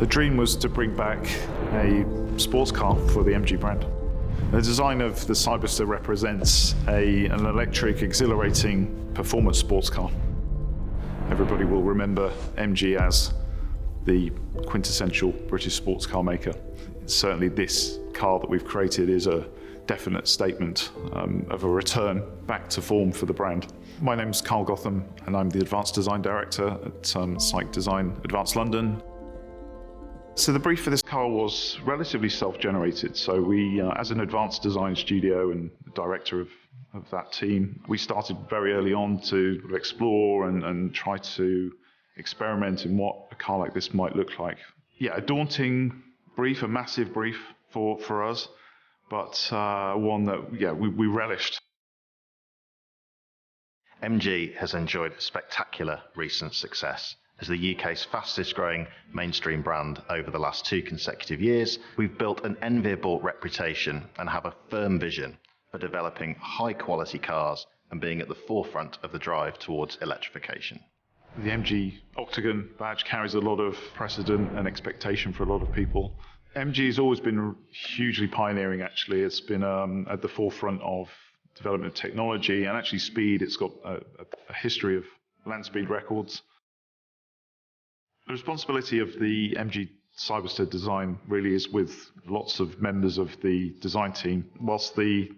The dream was to bring back a sports car for the MG brand. The design of the Cyberster represents an electric, exhilarating performance sports car. Everybody will remember MG as the quintessential British sports car maker. Certainly this car that we've created is a definite statement of a return back to form for the brand. My name's Carl Gotham and I'm the Advanced Design Director at Psych Design Advanced London. So the brief for this car was relatively self-generated. So we, as an advanced design studio and director of that team, we started very early on to explore and try to experiment in what a car like this might look like. Yeah, a daunting brief, a massive brief for us, but one that, we relished. MG has enjoyed spectacular recent success. As the UK's fastest growing mainstream brand over the last 2 consecutive years, we've built an enviable reputation and have a firm vision for developing high quality cars and being at the forefront of the drive towards electrification. The MG Octagon badge carries a lot of precedent and expectation for a lot of people. MG has always been hugely pioneering, actually. It's been at the forefront of development of technology and actually speed. It's got a history of land speed records. The responsibility of the MG Cyberster design really is with lots of members of the design team. Whilst the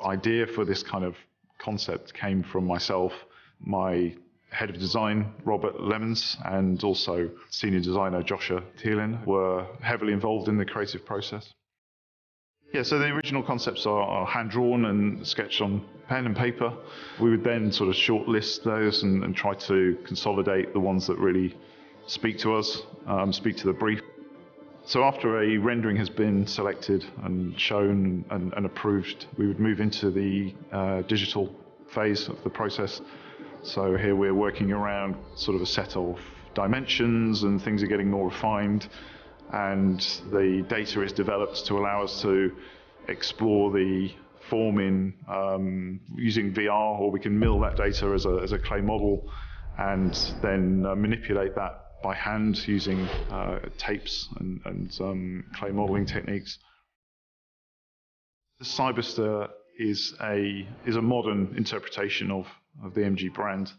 idea for this kind of concept came from myself, my head of design, Robert Lemons, and also senior designer Joshua Thielin were heavily involved in the creative process. Yeah, so the original concepts are hand-drawn and sketched on pen and paper. We would then sort of shortlist those and try to consolidate the ones that really speak to us, speak to the brief. So after a rendering has been selected and shown and approved, we would move into the digital phase of the process. So here we're working around sort of a set of dimensions and things are getting more refined, and the data is developed to allow us to explore the form in using VR, or we can mill that data as a clay model and then manipulate that by hand using tapes and clay modeling techniques. The Cyberster is a modern interpretation of the MG brand.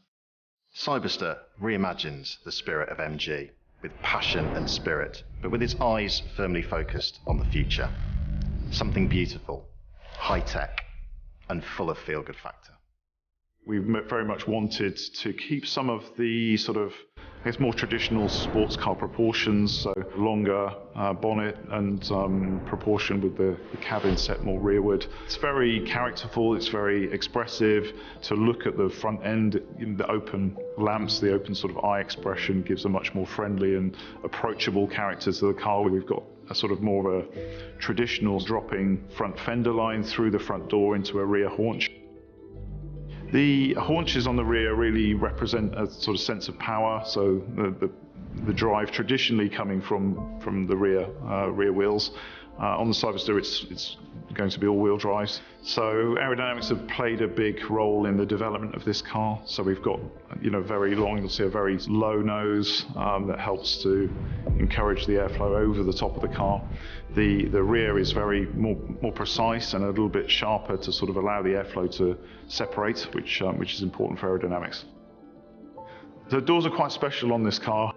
Cyberster reimagines the spirit of MG with passion and spirit, but with its eyes firmly focused on the future. Something beautiful, high-tech, and full of feel-good factor. We very much wanted to keep some of the sort of, I guess, more traditional sports car proportions, so longer bonnet and proportion with the cabin set more rearward. It's very characterful, it's very expressive. To look at the front end, the open lamps, the open sort of eye expression gives a much more friendly and approachable character to the car. We've got a sort of more of a traditional dropping front fender line through the front door into a rear haunch. The haunches on the rear really represent a sort of sense of power, so the drive traditionally coming from the rear wheels. On the Cyberster it's going to be all-wheel drives. So aerodynamics have played a big role in the development of this car. So we've got very long, you'll see a very low nose that helps to encourage the airflow over the top of the car. The rear is very more precise and a little bit sharper to sort of allow the airflow to separate, which is important for aerodynamics. The doors are quite special on this car.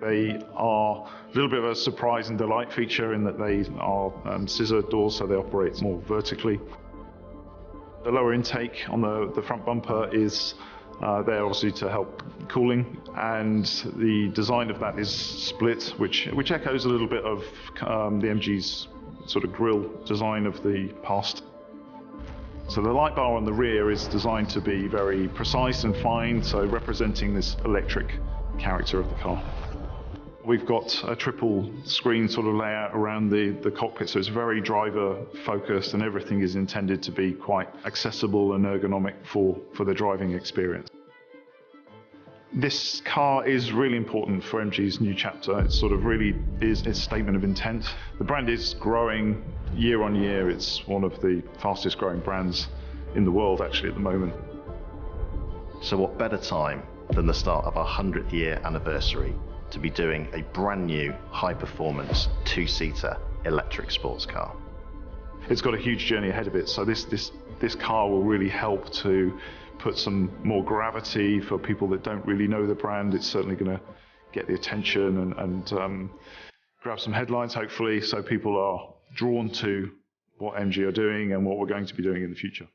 They are a little bit of a surprise and delight feature in that they are scissor doors, so they operate more vertically. The lower intake on the front bumper is there obviously to help cooling, and the design of that is split, which echoes a little bit of the MG's sort of grille design of the past. So the light bar on the rear is designed to be very precise and fine, so representing this electric character of the car. We've got a triple screen sort of layout around the cockpit, so it's very driver focused and everything is intended to be quite accessible and ergonomic for the driving experience. This car is really important for MG's new chapter. It sort of really is a statement of intent. The brand is growing year on year. It's one of the fastest growing brands in the world actually at the moment. So what better time than the start of our 100th year anniversary to be doing a brand new high-performance two-seater electric sports car. It's got a huge journey ahead of it, so this car will really help to put some more gravity for people that don't really know the brand. It's certainly going to get the attention and grab some headlines, hopefully, so people are drawn to what MG are doing and what we're going to be doing in the future.